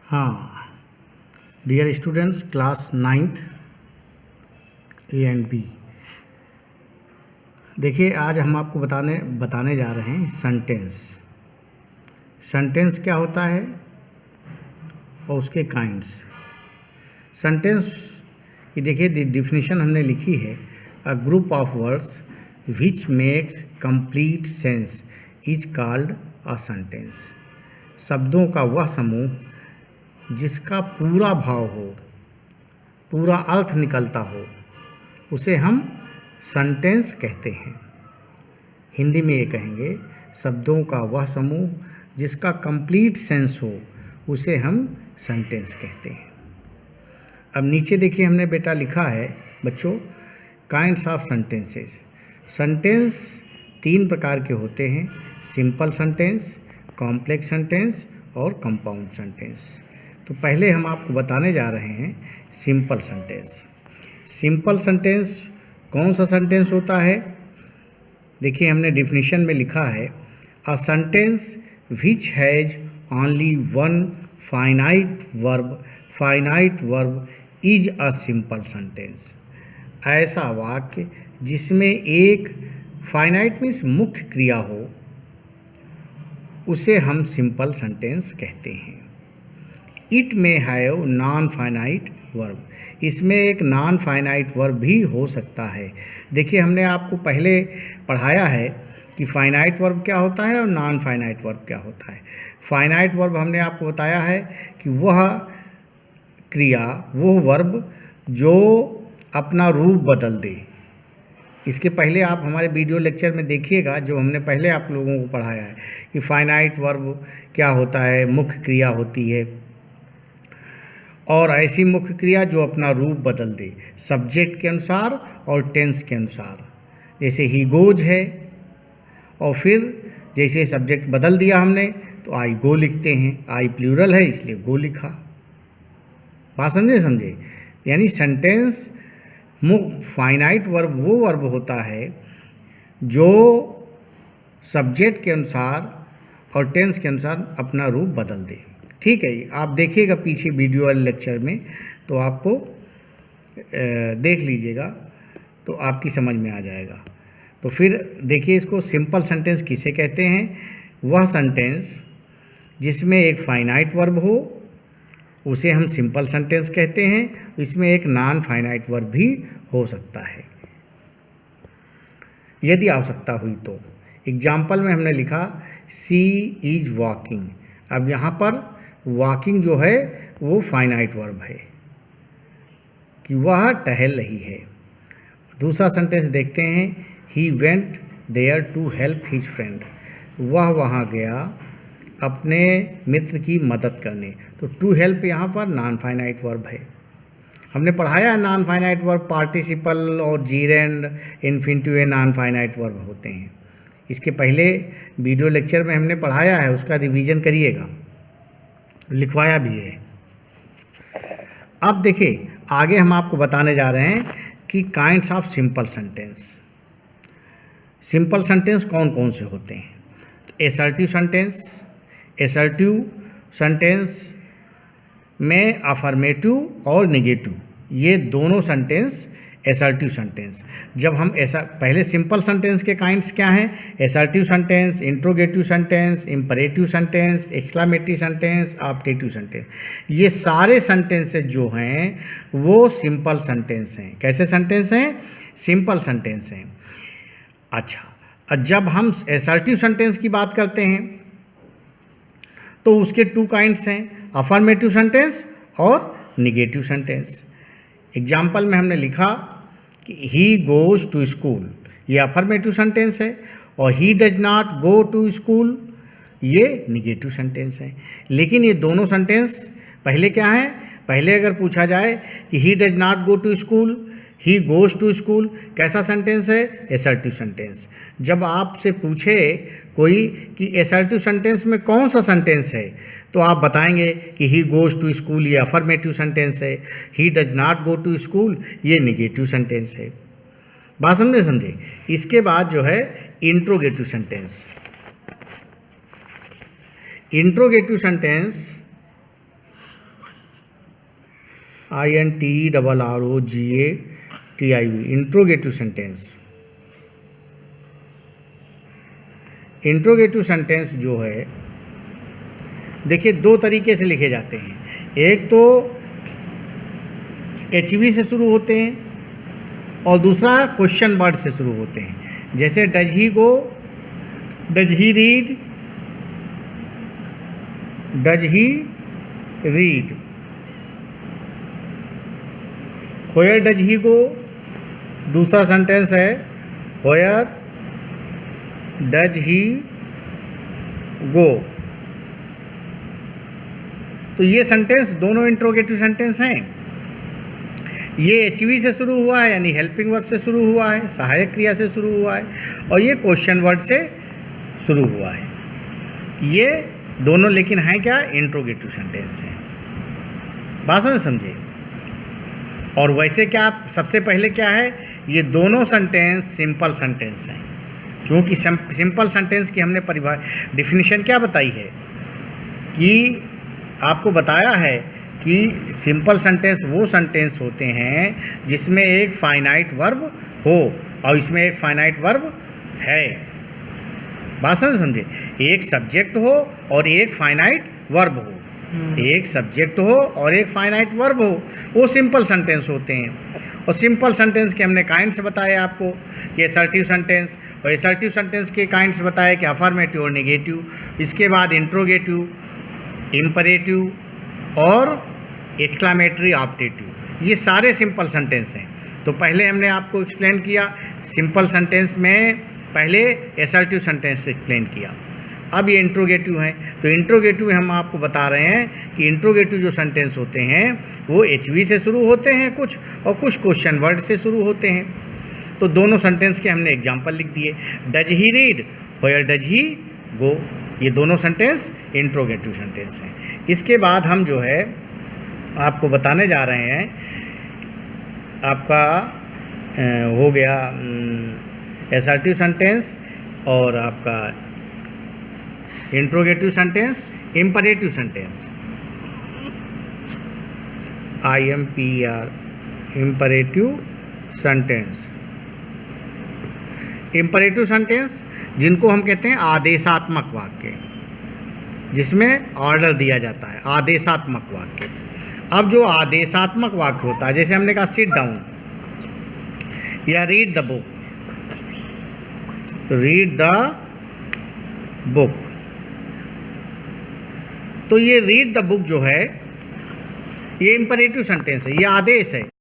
हाँ dear students, class 9th A and B. देखिए, आज हम आपको बताने जा रहे हैं सेंटेंस। सेंटेंस क्या होता है और उसके काइंड्स। सेंटेंस की देखिए डिफिनीशन हमने लिखी है, a group of words which makes complete sense is called a sentence. शब्दों का वह समूह जिसका पूरा भाव हो, पूरा अर्थ निकलता हो, उसे हम सेंटेंस कहते हैं। हिंदी में ये कहेंगे, शब्दों का वह समूह जिसका कंप्लीट सेंस हो, उसे हम सेंटेंस कहते हैं। अब नीचे देखिए, हमने बेटा लिखा है बच्चों, काइंड्स ऑफ सेंटेंसेस। सेंटेंस 3 प्रकार के होते हैं, सिंपल सेंटेंस, कॉम्प्लेक्स सेंटेंस और कंपाउंड सेंटेंस। तो पहले हम आपको बताने जा रहे हैं सिंपल सेंटेंस। सिंपल सेंटेंस कौन सा सेंटेंस होता है? देखिए, हमने डिफिनीशन में लिखा है, a sentence which has only one finite verb is a simple sentence. ऐसा वाक्य जिसमें एक फाइनाइट मीन्स मुख्य क्रिया हो, उसे हम सिंपल सेंटेंस कहते हैं। इट में हैव नॉन फाइनाइट वर्ब, इसमें एक नॉन फाइनाइट वर्ब भी हो सकता है। देखिए, हमने आपको पहले पढ़ाया है कि फाइनाइट वर्ब क्या होता है और नॉन फाइनाइट वर्ब क्या होता है। फाइनाइट वर्ब हमने आपको बताया है कि वह क्रिया, वो वर्ब जो अपना रूप बदल दे। इसके पहले आप हमारे वीडियो लेक्चर में देखिएगा, जो हमने पहले आप लोगों को पढ़ाया है कि फाइनाइट वर्ब क्या होता है, मुख्य क्रिया होती है, और ऐसी मुख्य क्रिया जो अपना रूप बदल दे सब्जेक्ट के अनुसार और टेंस के अनुसार। जैसे ही गोज है, और फिर जैसे सब्जेक्ट बदल दिया हमने तो आई गो लिखते हैं, आई प्लूरल है इसलिए गो लिखा। बात समझे? यानी सेंटेंस फाइनाइट वर्ब वो वर्ब होता है जो सब्जेक्ट के अनुसार और टेंस के अनुसार अपना रूप बदल दे। ठीक है, आप देखिएगा पीछे वीडियो वाले लेक्चर में, तो आपको देख लीजिएगा तो आपकी समझ में आ जाएगा। तो फिर देखिए, इसको सिंपल सेंटेंस किसे कहते हैं? वह सेंटेंस जिसमें एक फाइनाइट वर्ब हो, उसे हम सिंपल सेंटेंस कहते हैं। इसमें एक नॉन फाइनाइट वर्ब भी हो सकता है यदि आवश्यकता हुई तो। एग्जाम्पल में हमने लिखा, सी इज वॉकिंग। अब यहाँ पर वॉकिंग जो है वो फाइनाइट वर्ब है कि वह टहल रही है। दूसरा सेंटेंस देखते हैं, he went there to help his friend. वह वहाँ गया अपने मित्र की मदद करने। तो टू हेल्प यहाँ पर नॉन फाइनाइट वर्ब है। हमने पढ़ाया है नॉन फाइनाइट वर्ब पार्टिसिपल और जीरेंड इन्फिनिटिव नॉन फाइनाइट वर्ब होते हैं। इसके पहले वीडियो लेक्चर में हमने पढ़ाया है, उसका रिवीजन करिएगा, लिखवाया भी है। अब देखिए, आगे हम आपको बताने जा रहे हैं कि kinds of simple sentence. Simple sentence कौन कौन से होते हैं? Assertive sentence. एसर्टिव सेंटेंस में अफर्मेटिव और नेगेटिव, ये दोनों सेंटेंस एसर्टिव सेंटेंस। जब हम पहले सिंपल सेंटेंस के काइंड्स क्या हैं? Assertive sentence, interrogative sentence, imperative sentence, exclamatory sentence, optative sentence. ये सारे सेंटेंसेस जो हैं वो सिंपल सेंटेंस हैं। कैसे सेंटेंस हैं? सिंपल सेंटेंस हैं। अच्छा, जब हम एसर्टिव सेंटेंस की बात करते हैं तो उसके 2 काइंड्स हैं, अफर्मेटिव सेंटेंस और निगेटिव सेंटेंस। एग्जाम्पल में हमने लिखा कि ही गोज़ टू स्कूल, ये अफर्मेटिव सेंटेंस है, और he does not go to school, ये निगेटिव सेंटेंस है। लेकिन ये दोनों सेंटेंस पहले क्या हैं? पहले अगर पूछा जाए कि he does not go to school, he goes to school, कैसा सेंटेंस है? Assertive sentence. जब आपसे पूछे कोई कि एसर्टिव सेंटेंस में कौन सा सेंटेंस है, तो आप बताएंगे कि ही गोज़ टू स्कूल ये अफर्मेटिव सेंटेंस है, he does not go to school ये निगेटिव सेंटेंस है। बात समझे? इसके बाद जो है interrogative sentence. Interrogative sentence INTERROGATIV, interrogative sentence. Interrogative sentence जो है देखिए दो तरीके से लिखे जाते हैं। एक तो HV से शुरू होते हैं और दूसरा क्वेश्चन वर्ड से शुरू होते हैं। जैसे does he go, does he read, does he read. Where does he go, दूसरा सेंटेंस है व्हेयर डज ही गो। तो ये सेंटेंस दोनों इंट्रोगेटिव सेंटेंस हैं। ये HV से शुरू हुआ है यानी हेल्पिंग वर्ब से शुरू हुआ है, सहायक क्रिया से शुरू हुआ है, और ये क्वेश्चन वर्ड से शुरू हुआ है। ये दोनों लेकिन हैं क्या, इंट्रोगेटिव सेंटेंस हैं। बात समझे। और वैसे क्या सबसे पहले क्या है, ये दोनों सेंटेंस सिंपल सेंटेंस हैं। क्योंकि सिंपल सेंटेंस की हमने डिफिनीशन क्या बताई है कि आपको बताया है कि सिंपल सेंटेंस वो सेंटेंस होते हैं जिसमें एक फाइनाइट वर्ब हो, और इसमें एक फाइनाइट वर्ब है। बात समझे। एक सब्जेक्ट हो और एक फाइनाइट वर्ब हो, एक सब्जेक्ट हो और एक फाइनाइट वर्ब हो, वो सिंपल सेंटेंस होते हैं। और सिंपल सेंटेंस के हमने काइंड्स बताए आपको कि असर्टिव सेंटेंस, और असर्टिव सेंटेंस के काइंड्स बताए कि अफर्मेटिव और नेगेटिव। इसके बाद इंट्रोगेटिव, इम्परेटिव और एक्सक्लामेटरी ऑप्टेटिव, ये सारे सिंपल सेंटेंस हैं। तो पहले हमने आपको एक्सप्लेन किया सिंपल सेंटेंस में, पहले असर्टिव सेंटेंस एक्सप्लेन किया। अब ये इंट्रोगेटिव हैं। तो इंट्रोगेटिव हम आपको बता रहे हैं कि इंट्रोगेटिव जो सेंटेंस होते हैं वो HV से शुरू होते हैं कुछ, और कुछ क्वेश्चन वर्ड से शुरू होते हैं। तो दोनों सेंटेंस के हमने एग्जाम्पल लिख दिए। Does he read, where does he go, ये दोनों सेंटेंस इंट्रोगेटिव सेंटेंस हैं। इसके बाद हम जो है आपको बताने जा रहे हैं, आपका हो गया असर्टिव सेंटेंस और आपका interrogative sentence, imperative sentence, IMPER, imperative sentence. Imperative sentence जिनको हम कहते हैं आदेशात्मक वाक्य, जिसमें ऑर्डर दिया जाता है, आदेशात्मक वाक्य। अब जो आदेशात्मक वाक्य होता है, जैसे हमने कहा सिट डाउन या read the book, read the book, तो ये रीड द बुक जो है ये इम्परेटिव सेंटेंस है, ये आदेश है।